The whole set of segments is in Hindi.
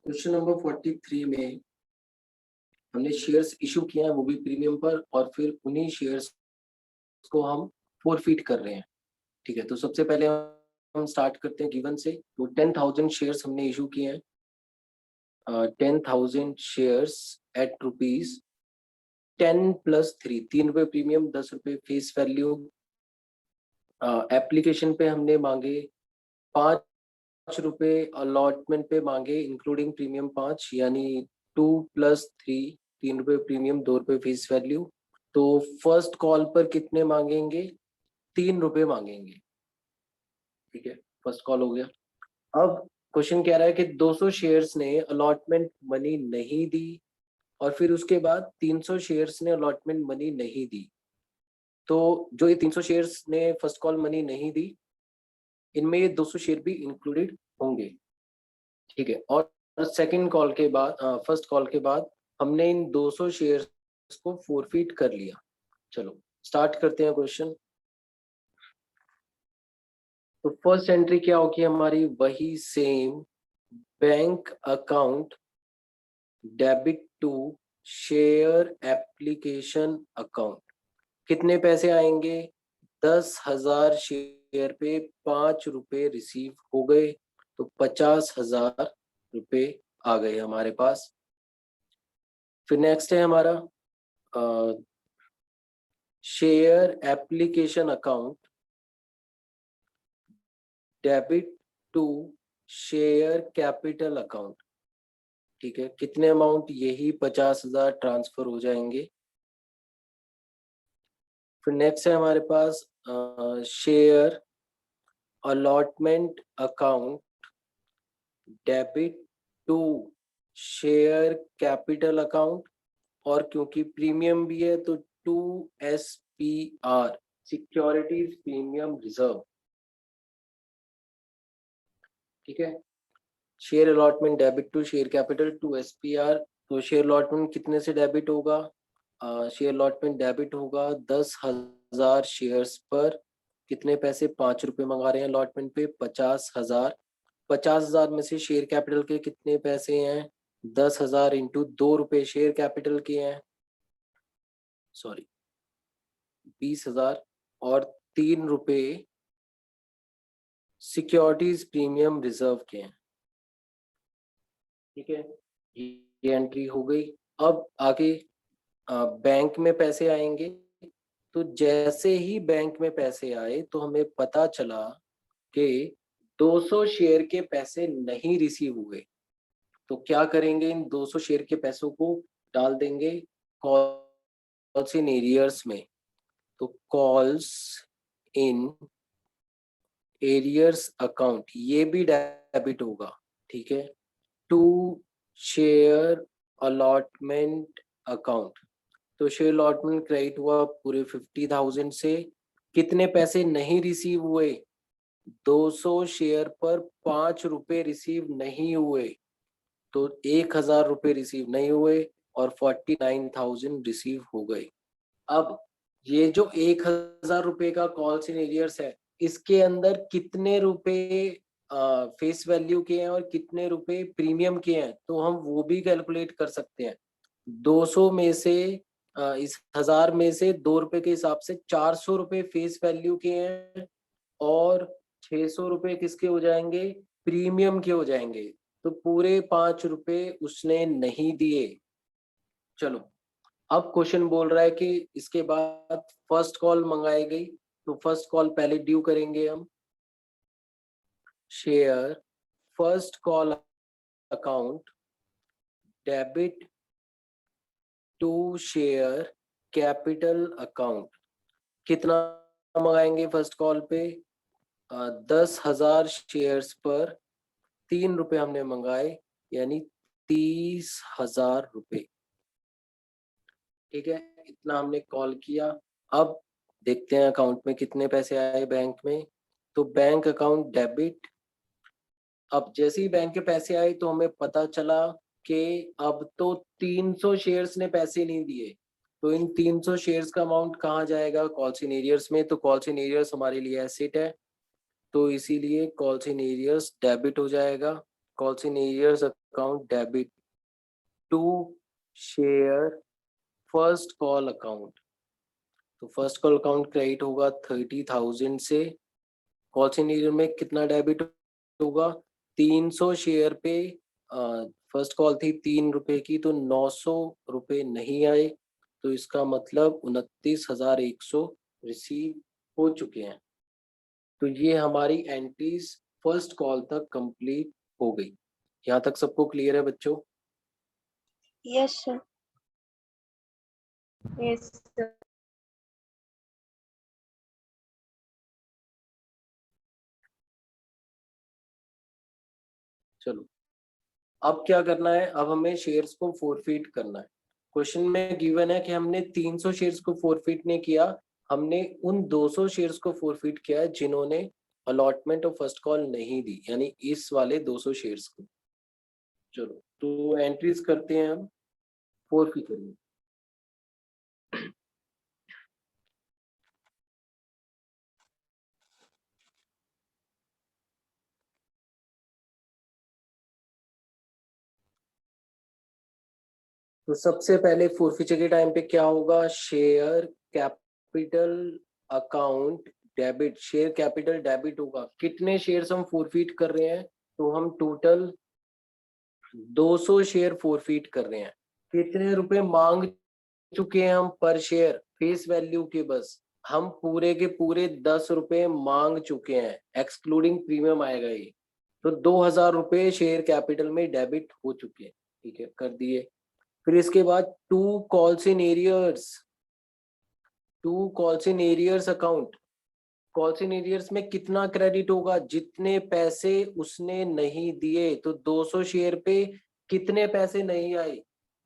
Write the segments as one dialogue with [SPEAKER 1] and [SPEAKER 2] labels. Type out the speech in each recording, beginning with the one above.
[SPEAKER 1] क्वेश्चन नंबर 43 में हमने शेयर्स इशू किए हैं, वो भी प्रीमियम पर, और फिर उन्हीं शेयर्स को हम फोरफीट कर रहे हैं। ठीक है, तो सबसे पहले हम स्टार्ट करते हैं गिवन से। तो 10,000 शेयर्स हमने इशू किए हैं, 10,000 शेयर्स एट रुपीज 10+3, 3 रुपए प्रीमियम, 10 रुपए फेस वैल्यू। एप्लीकेशन पे हमने मांगे 5 रुपए, अलॉटमेंट पे मांगे इंक्लूडिंग प्रीमियम 5, यानी 2+3, 3 रुपए प्रीमियम, 2 रुपए फेस वैल्यू। तो फर्स्ट कॉल पर कितने मांगेंगे? 3 रुपए मांगेंगे। ठीक है, फर्स्ट कॉल हो गया। अब क्वेश्चन कह रहा है कि 200 शेयर्स ने अलॉटमेंट मनी नहीं दी, और फिर उसके बाद 300 शेयर्स ने अलॉटमेंट मनी नहीं दी। तो जो ये 300 शेयर्स ने फर्स्ट कॉल मनी नहीं दी, इनमें ये 200 शेयर भी इंक्लूडेड होंगे। ठीक है, और सेकंड कॉल के बाद, फर्स्ट कॉल के बाद हमने इन 200 शेयर्स को फोरफीट कर लिया। चलो स्टार्ट करते हैं क्वेश्चन। तो फर्स्ट एंट्री क्या होगी हमारी? वही same, bank account debit to share application account. कितने पैसे आएंगे? 10,000 शेयर पे 5 रुपए रिसीव हो गए, तो 50,000 रुपए आ गए हमारे पास। फिर नेक्स्ट है हमारा share application account debit to share capital account. ठीक है, कितने अमाउंट? यही 50,000 ट्रांसफर हो जाएंगे। फिर नेक्स्ट है हमारे पास share allotment account debit to share capital account, और क्योंकि प्रीमियम भी है तो 2SPR, सिक्योरिटीज प्रीमियम रिजर्व। ठीक है, share allotment debit to share capital 2SPR। तो शेयर अलॉटमेंट कितने से डेबिट होगा? शेयर अलॉटमेंट डेबिट होगा 10,000 शेयर्स पर। कितने पैसे? 5 रुपए मंगा रहे हैं अलॉटमेंट पे, 50,000। 50,000 में से शेयर कैपिटल के कितने पैसे हैं? 10,000 इंटू 2 रुपए शेयर कैपिटल के हैं, सॉरी 20,000, और 3 रुपए सिक्योरिटीज प्रीमियम रिजर्व के हैं। ठीक है, ये एंट्री हो गई। अब आगे बैंक में पैसे आएंगे। तो जैसे ही बैंक में पैसे आए तो हमें पता चला कि 200 शेयर के पैसे नहीं रिसीव हुए। तो क्या करेंगे? इन 200 शेयर के पैसों को डाल देंगे कॉल्स इन एरियर्स में। तो कॉल्स इन एरियर्स अकाउंट, ये भी डेबिट होगा। ठीक है, टू शेयर अलॉटमेंट अकाउंट। तो शेयर अलॉटमेंट क्रेडिट हुआ पूरे 50,000 से। कितने पैसे नहीं रिसीव हुए? 200 शेयर पर 5 रुपए रिसीव नहीं हुए, तो 1,000 रुपए रिसीव नहीं हुए, और 49,000 रिसीव हो गए। अब ये जो 1,000 रुपए का कॉल्स इन एरियर्स है, इसके अंदर कितने रुपए फेस वैल्यू के हैं और कितने रुपए प्रीमियम के हैं, तो हम वो भी कैलकुलेट कर सकते हैं। 200 में से इस 1,000 में से 2 रुपए के हिसाब से 400 रुपए फेस वैल्यू के हैं, और 600 रुपए किसके हो जाएंगे? प्रीमियम के हो जाएंगे। तो पूरे 5 रुपए उसने नहीं दिए। चलो, अब क्वेश्चन बोल रहा है कि इसके बाद फर्स्ट कॉल मंगाई गई, तो फर्स्ट कॉल पहले ड्यू करेंगे हम। Share first call account debit to share capital account. कितना मंगाएंगे फर्स्ट कॉल पे? 10,000 शेयर्स पर 3 रुपए हमने मंगाए, यानी 30,000 रुपए। ठीक है, इतना हमने कॉल किया। अब देखते हैं अकाउंट में कितने पैसे आए बैंक में। तो बैंक अकाउंट डेबिट। अब जैसे ही बैंक के पैसे आए तो हमें पता चला कि अब तो 300 शेयर्स ने पैसे नहीं दिए। तो इन 300 शेयर्स का अमाउंट कहाँ जाएगा? कॉल्स इन एरियर्स में। तो कॉल्स इन एरियर्स हमारे लिए एसेट है, तो इसीलिए कॉल्स इन एरियर्स डेबिट हो जाएगा। Calls in arrears account debit to share first call account. तो फर्स्ट कॉल अकाउंट क्रेडिट होगा 30,000 से। कॉल्स इन एरियर में कितना डेबिट होगा? 300 शेयर पे फर्स्ट कॉल थी 3 रुपए की, तो 900 रुपए नहीं आए, तो इसका मतलब 29,100 रिसीव हो चुके हैं। तो ये हमारी एंट्रीज फर्स्ट कॉल तक कंप्लीट हो गई। यहाँ तक सबको क्लियर है बच्चों?
[SPEAKER 2] Yes sir. Yes sir.
[SPEAKER 1] चलो, अब क्या करना है? अब हमें शेयर्स को फोरफीट करना है। क्वेश्चन में गिवन है कि हमने 300 शेयर्स को फोरफीट नहीं किया, हमने उन 200 शेयर्स को फोरफीट किया है जिन्होंने अलॉटमेंट और फर्स्ट कॉल नहीं दी, यानी इस वाले 200 शेयर्स को। चलो, तो एंट्रीज करते हैं हम फोरफीट करेंगे। तो सबसे पहले फोरफीचर के टाइम पे क्या होगा? Share capital account debit, share capital debit होगा। कितने शेयर्स हम फोरफीट कर रहे हैं? तो हम टोटल 200 शेयर फोरफीट कर रहे हैं। कितने रुपए मांग चुके हैं हम पर शेयर? फेस वैल्यू के बस हम पूरे के पूरे 10 रुपए मांग चुके हैं, एक्सक्लूडिंग प्रीमियम आएगा ये। तो 2,000 रुपए शेयर कैपिटल में डेबिट हो चुके हैं। ठीक है, कर दिए। फिर इसके बाद to calls in arrears, to calls in arrears account. Calls in arrears में कितना क्रेडिट होगा? जितने पैसे उसने नहीं दिए। तो 200 शेयर पे कितने पैसे नहीं आए?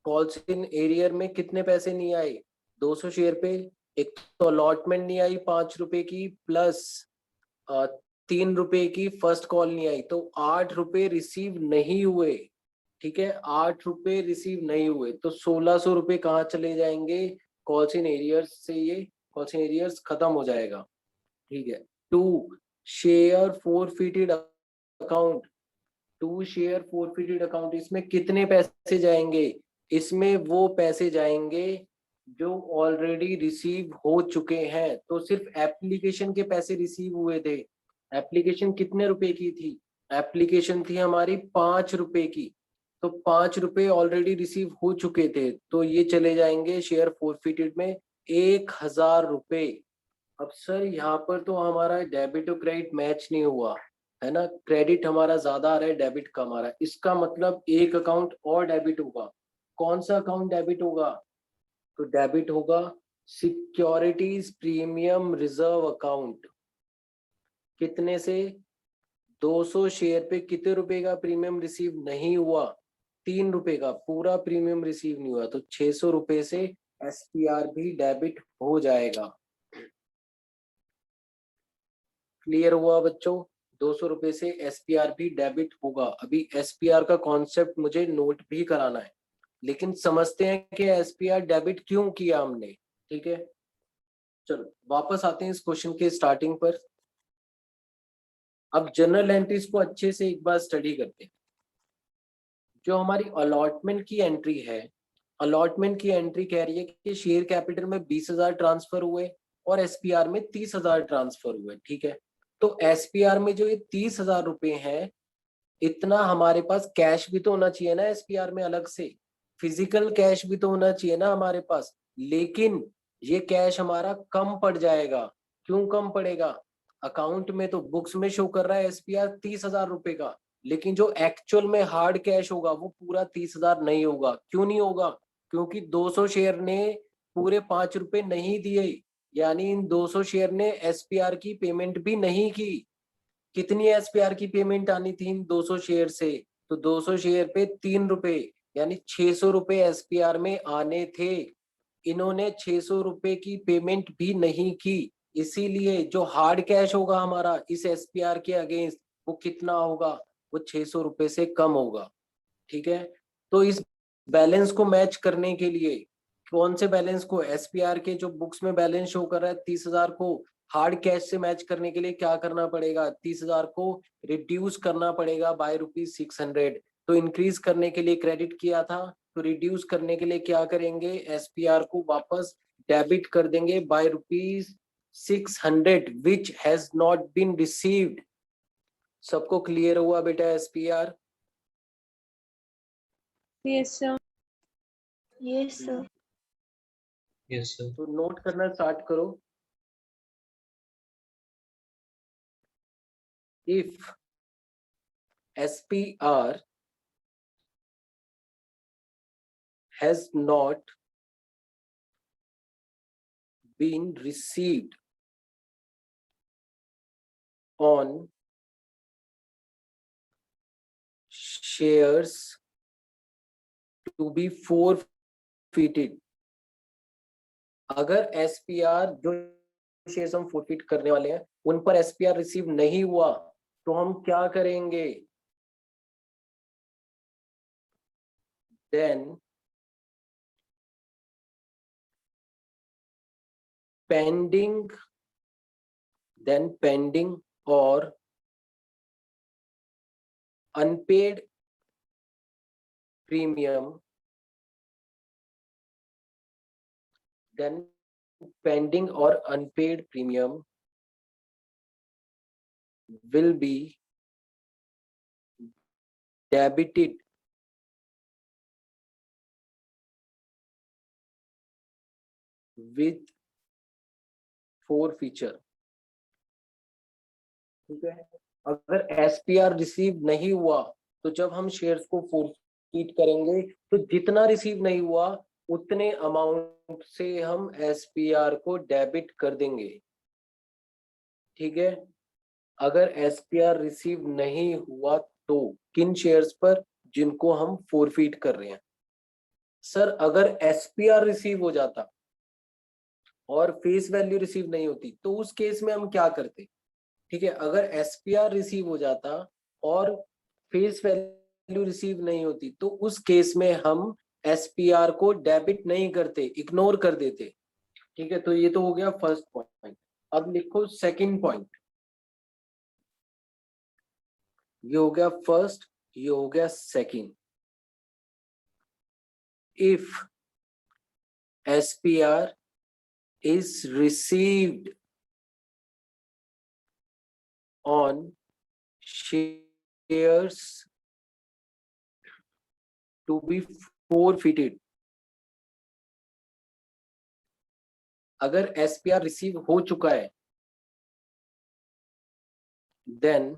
[SPEAKER 1] कॉल्स इन एरियर में कितने पैसे नहीं आए 200 शेयर पे? एक तो अलॉटमेंट नहीं आई 5 रुपए की, प्लस 3 रुपए की फर्स्ट कॉल नहीं आई, तो 8 रुपए रिसीव नहीं हुए। ठीक है, 8 रुपए रिसीव नहीं हुए, तो 1,600 रुपए कहाँ चले जाएंगे? कॉल्स इन एरियर्स से ये कॉल्स इन एरियर्स खत्म हो जाएगा। ठीक है। To share forfeited account, to share forfeited account, इसमें कितने पैसे जाएंगे? इसमें वो पैसे जाएंगे जो ऑलरेडी रिसीव हो चुके हैं। तो सिर्फ एप्लीकेशन के पैसे रिसीव हुए थे। एप्लीकेशन कितने रुपए की थी? एप्लीकेशन थी हमारी 5 रुपए की, तो 5 रुपए ऑलरेडी रिसीव हो चुके थे, तो ये चले जाएंगे शेयर फोरफिटेड में 1,000 रुपए। अब सर यहाँ पर तो हमारा डेबिट और क्रेडिट मैच नहीं हुआ है ना, क्रेडिट हमारा ज्यादा आ रहा है, डेबिट कम आ रहा है। इसका मतलब एक अकाउंट और डेबिट होगा। कौन सा अकाउंट डेबिट होगा? तो डेबिट होगा सिक्योरिटीज प्रीमियम रिजर्व अकाउंट। कितने से? 200 शेयर पे कितने रुपए का प्रीमियम रिसीव नहीं हुआ? 3 रुपए का पूरा प्रीमियम रिसीव नहीं हुआ, तो 600 रुपए से एसपीआर भी डेबिट हो जाएगा। क्लियर हुआ बच्चों? 200 रुपए से एसपीआर भी डेबिट होगा। अभी एसपीआर का कॉन्सेप्ट मुझे नोट भी कराना है, लेकिन समझते हैं कि एसपीआर डेबिट क्यों किया हमने। ठीक है, चलो वापस आते हैं इस क्वेश्चन के स्टार्टिंग पर। अब जनरल एंट्रीज को अच्छे से एक बार स्टडी करते हैं। जो हमारी अलॉटमेंट की एंट्री है, अलॉटमेंट की एंट्री कह रही है कि शेयर कैपिटल में 20,000 ट्रांसफर हुए और एसपीआर में 30,000 ट्रांसफर हुए। ठीक है, तो एसपीआर में जो ये 30,000 रुपए हैं, इतना हमारे पास कैश भी तो होना चाहिए ना एसपीआर में, अलग से फिजिकल कैश भी तो होना चाहिए ना हमारे पास। लेकिन ये कैश हमारा कम पड़ जाएगा। क्यों कम पड़ेगा? अकाउंट में तो बुक्स में शो कर रहा है एसपीआर 30,000 रुपए का, लेकिन जो एक्चुअल में हार्ड कैश होगा वो पूरा 30,000 नहीं होगा। क्यों नहीं होगा? क्योंकि 200 शेयर ने पूरे 5 रुपए नहीं दिए, यानी इन 200 शेयर ने एसपीआर की पेमेंट भी नहीं की। कितनी एसपीआर की पेमेंट आनी थी इन 200 शेयर से? तो 200 शेयर पे 3 रुपए, यानी 600 रुपए एसपीआर में आने थे। इन्होंने 600 रुपए की पेमेंट भी नहीं की, इसीलिए जो हार्ड कैश होगा हमारा इस एसपीआर के अगेंस्ट, वो कितना होगा? वो 600 रुपए से कम होगा। ठीक है, तो इस बैलेंस को मैच करने के लिए, कौन से बैलेंस को? एसपीआर के जो बुक्स में बैलेंस शो कर रहा है 30,000 को, हार्ड कैश से मैच करने के लिए क्या करना पड़ेगा, 30,000 को रिड्यूस करना पड़ेगा बाय ₹600। तो इंक्रीज करने के लिए क्रेडिट किया था, तो रिड्यूस करने के लिए क्या करेंगे, एसपीआर को वापस डेबिट कर देंगे by ₹600 which has not been received. सबको क्लियर हुआ बेटा SPR?
[SPEAKER 2] Yes, sir. Yes, sir.
[SPEAKER 3] Yes, sir.
[SPEAKER 1] तो नोट करना स्टार्ट करो। If SPR has not been received on shares to be forfeited, अगर SPR जो शेयर्स हम फोरफिट करने वाले हैं उन पर SPR रिसीव नहीं हुआ तो हम क्या करेंगे, देन पेंडिंग और unpaid premium, then pending or unpaid premium will be debited with forfeiture। ठीक है, अगर SPR रिसीव नहीं हुआ तो जब हम शेयर्स को फोरफिट करेंगे तो जितना रिसीव नहीं हुआ उतने अमाउंट से हम SPR को डेबिट कर देंगे। ठीक है, अगर SPR रिसीव नहीं हुआ तो किन शेयर्स पर, जिनको हम फोरफिट कर रहे हैं। सर अगर SPR रिसीव हो जाता और फेस वैल्यू रिसीव नहीं होती तो उस केस में हम क्या करते। ठीक है, अगर SPR रिसीव हो जाता और फेस वैल्यू रिसीव नहीं होती तो उस केस में हम SPR को डेबिट नहीं करते, इग्नोर कर देते। ठीक है, तो ये तो हो गया फर्स्ट पॉइंट। अब लिखो सेकंड पॉइंट। ये हो गया फर्स्ट, ये हो गया second. If SPR is received on shares to be forfeited, अगर SPR रिसीव हो चुका है then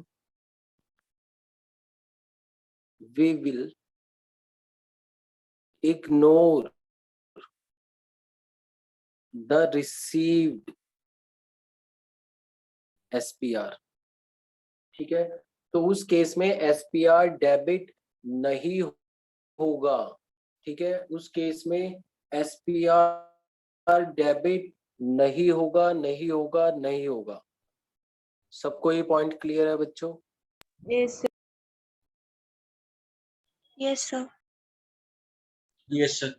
[SPEAKER 1] we will ignore the received SPR। ठीक है, तो उस केस में SPR डेबिट नहीं होगा। ठीक है, उस केस में SPR डेबिट नहीं होगा, नहीं होगा, नहीं होगा। सबको ये पॉइंट क्लियर है बच्चों?
[SPEAKER 2] Yes, sir. Yes, sir.
[SPEAKER 3] Yes, sir.